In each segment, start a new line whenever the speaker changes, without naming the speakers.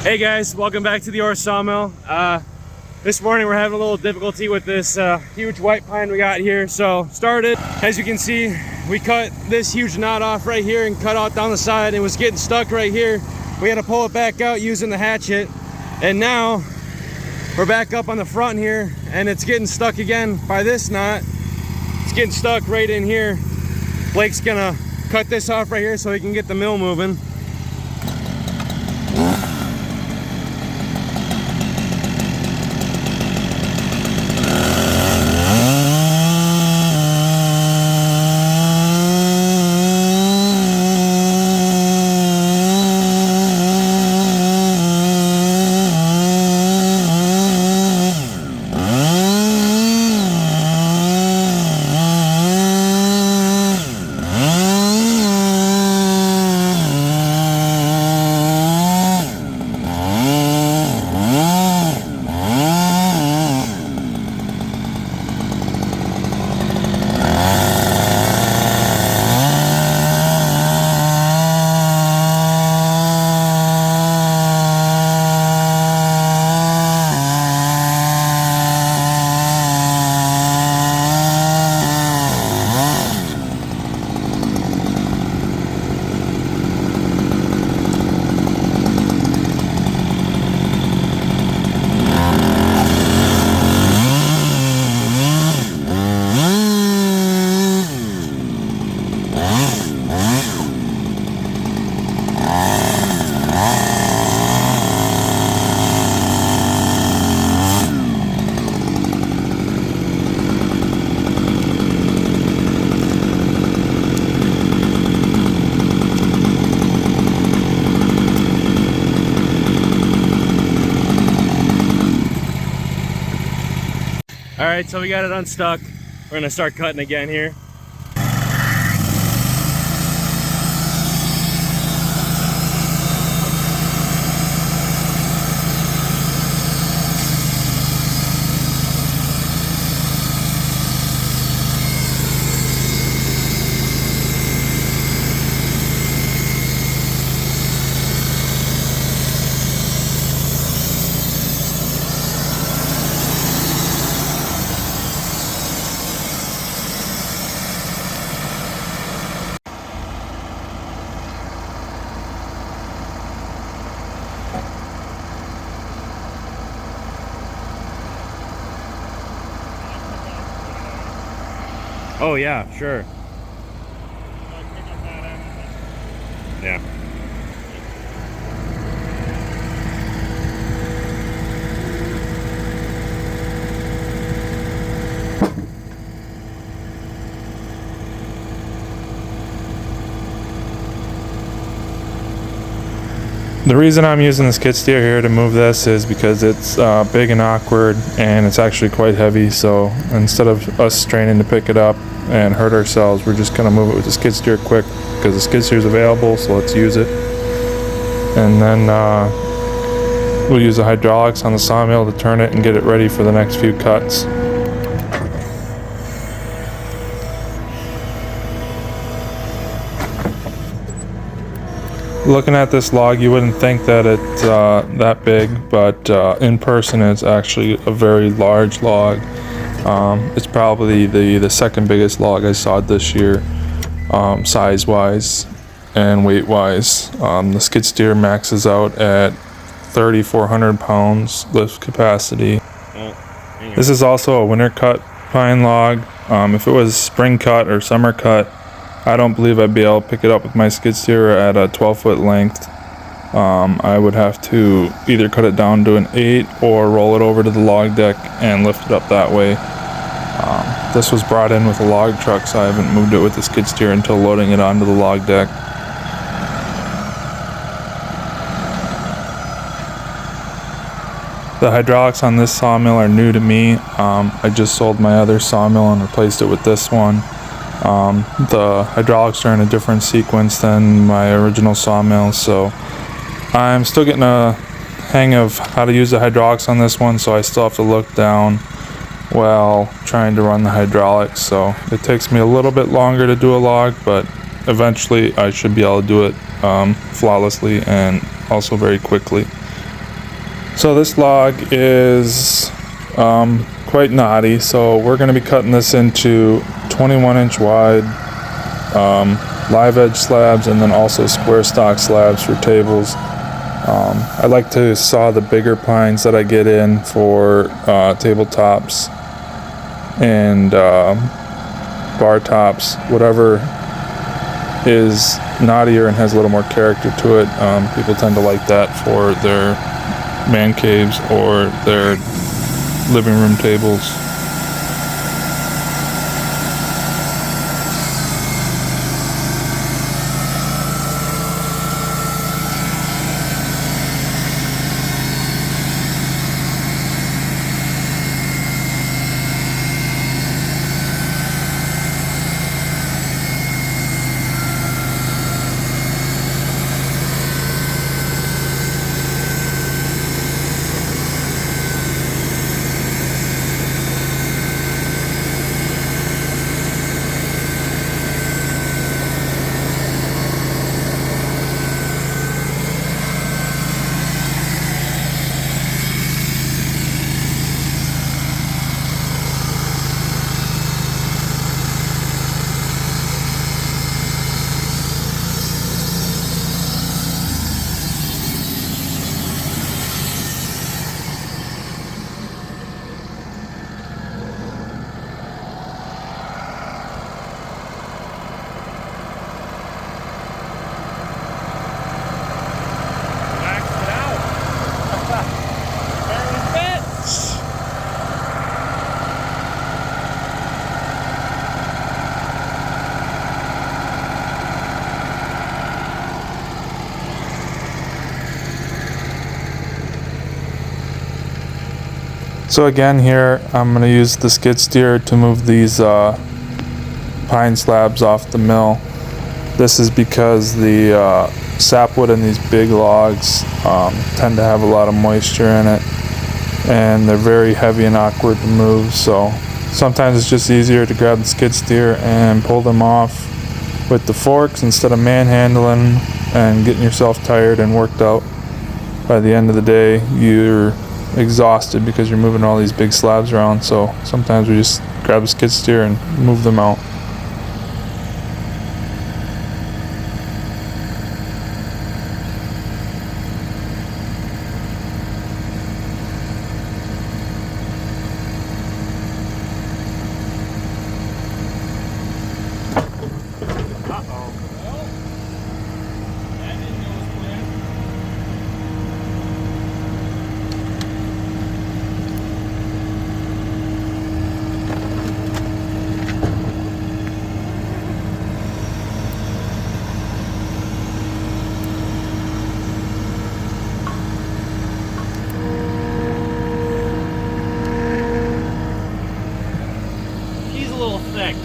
Hey guys, welcome back to the Ore Sawmill. This morning we're having a little difficulty with this huge white pine we got here. So started, as you can see, we cut this huge knot off right here and cut out down the side. It was getting stuck right here. We had to pull it back out using the hatchet. And now we're back up on the front here and it's getting stuck again by this knot. It's getting stuck right in here. Blake's gonna cut this off right here so he can get the mill moving. All right, so we got it unstuck. We're gonna start cutting again here. Oh yeah, sure. Yeah.
The reason I'm using the skid steer here to move this is because it's big and awkward and it's actually quite heavy, so instead of us straining to pick it up and hurt ourselves, we're just going to move it with the skid steer quick because the skid steer is available, so let's use it. And then we'll use the hydraulics on the sawmill to turn it and get it ready for the next few cuts. Looking at this log, you wouldn't think that it's that big, but in person it's actually a very large log. It's probably the second biggest log I sawed this year, size-wise and weight-wise. The skid steer maxes out at 3,400 pounds lift capacity. This is also a winter cut pine log. If it was spring cut or summer cut, I don't believe I'd be able to pick it up with my skid steer at a 12-foot length. I would have to either cut it down to an 8 or roll it over to the log deck and lift it up that way. This was brought in with a log truck, so I haven't moved it with the skid steer until loading it onto the log deck. The hydraulics on this sawmill are new to me. I just sold my other sawmill and replaced it with this one. The hydraulics are in a different sequence than my original sawmill, so I'm still getting a hang of how to use the hydraulics on this one, so I still have to look down while trying to run the hydraulics, so it takes me a little bit longer to do a log, but eventually I should be able to do it flawlessly and also very quickly. So this log is quite knotty, so we're going to be cutting this into 21-inch wide live edge slabs and then also square stock slabs for tables. I like to saw the bigger pines that I get in for tabletops and bar tops, whatever is knottier and has a little more character to it. People tend to like that for their man caves or their living room tables. So again here, I'm going to use the skid steer to move these pine slabs off the mill. This is because the sapwood in these big logs tend to have a lot of moisture in it, and they're very heavy and awkward to move, so sometimes it's just easier to grab the skid steer and pull them off with the forks instead of manhandling and getting yourself tired and worked out. By the end of the day, you're exhausted because you're moving all these big slabs around, so sometimes we just grab a skid steer and move them out.
Thick.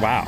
Wow.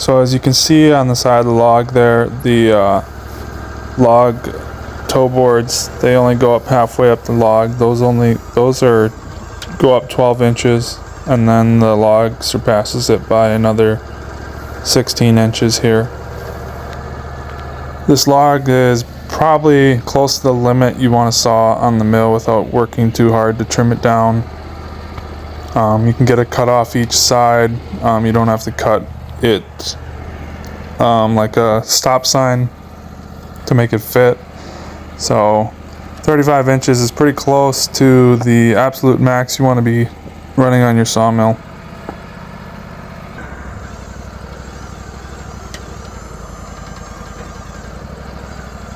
So as you can see on the side of the log there, the log toe boards, they only go up halfway up the log. Those are go up 12 inches, and then the log surpasses it by another 16 inches here. This log is probably close to the limit you want to saw on the mill without working too hard to trim it down. You can get it cut off each side. You don't have to cut it like a stop sign to make it fit. So 35 inches is pretty close to the absolute max you want to be running on your sawmill.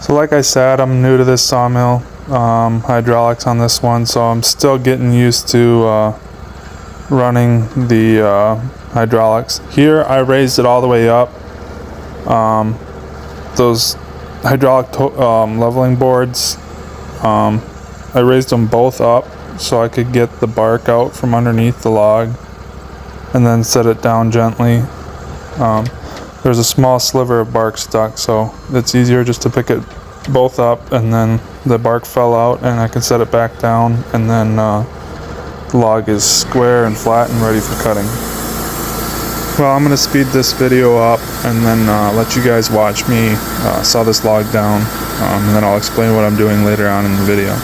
So like I said, I'm new to this sawmill, hydraulics on this one, so I'm still getting used to running the hydraulics. Here I raised it all the way up. Those hydraulic leveling boards, I raised them both up so I could get the bark out from underneath the log and then set it down gently. There's a small sliver of bark stuck, so it's easier just to pick it both up, and then the bark fell out and I can set it back down, and then the log is square and flat and ready for cutting. Well, I'm going to speed this video up and then let you guys watch me saw this log down, and then I'll explain what I'm doing later on in the video.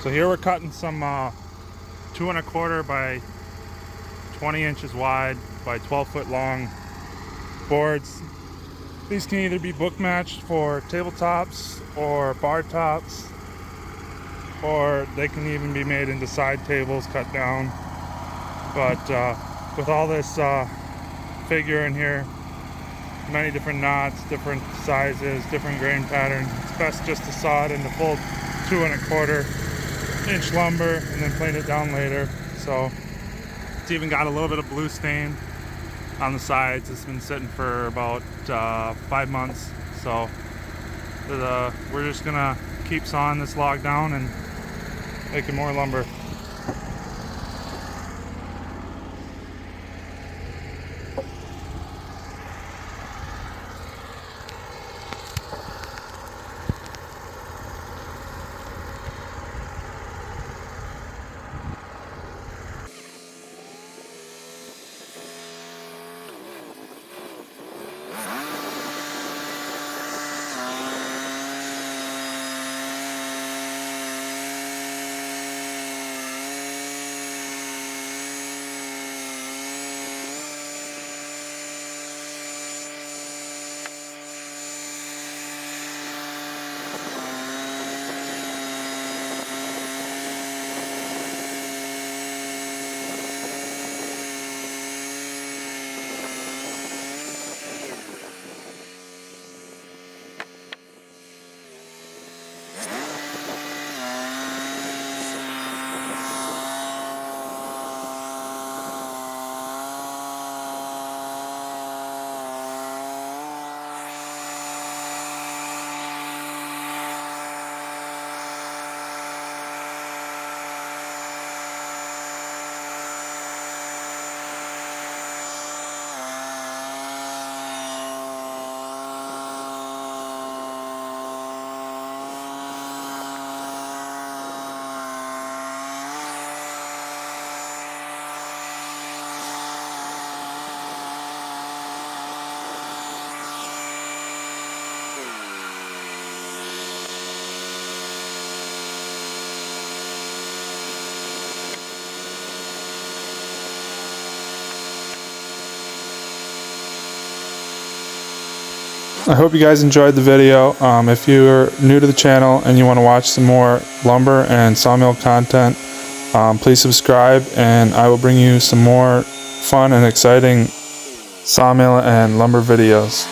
So here we're cutting some 2 1/4 by 20 inches wide by 12-foot long boards. These can either be book matched for tabletops or bar tops, or they can even be made into side tables cut down. But with all this figure in here, many different knots, different sizes, different grain patterns, it's best just to saw it into full 2 1/4 inch lumber and then plane it down later. So it's even got a little bit of blue stain on the sides. It's been sitting for about 5 months, so we're just gonna keep sawing this log down and making more lumber.
I hope you guys enjoyed the video. If you're new to the channel and you want to watch some more lumber and sawmill content, please subscribe, and I will bring you some more fun and exciting sawmill and lumber videos.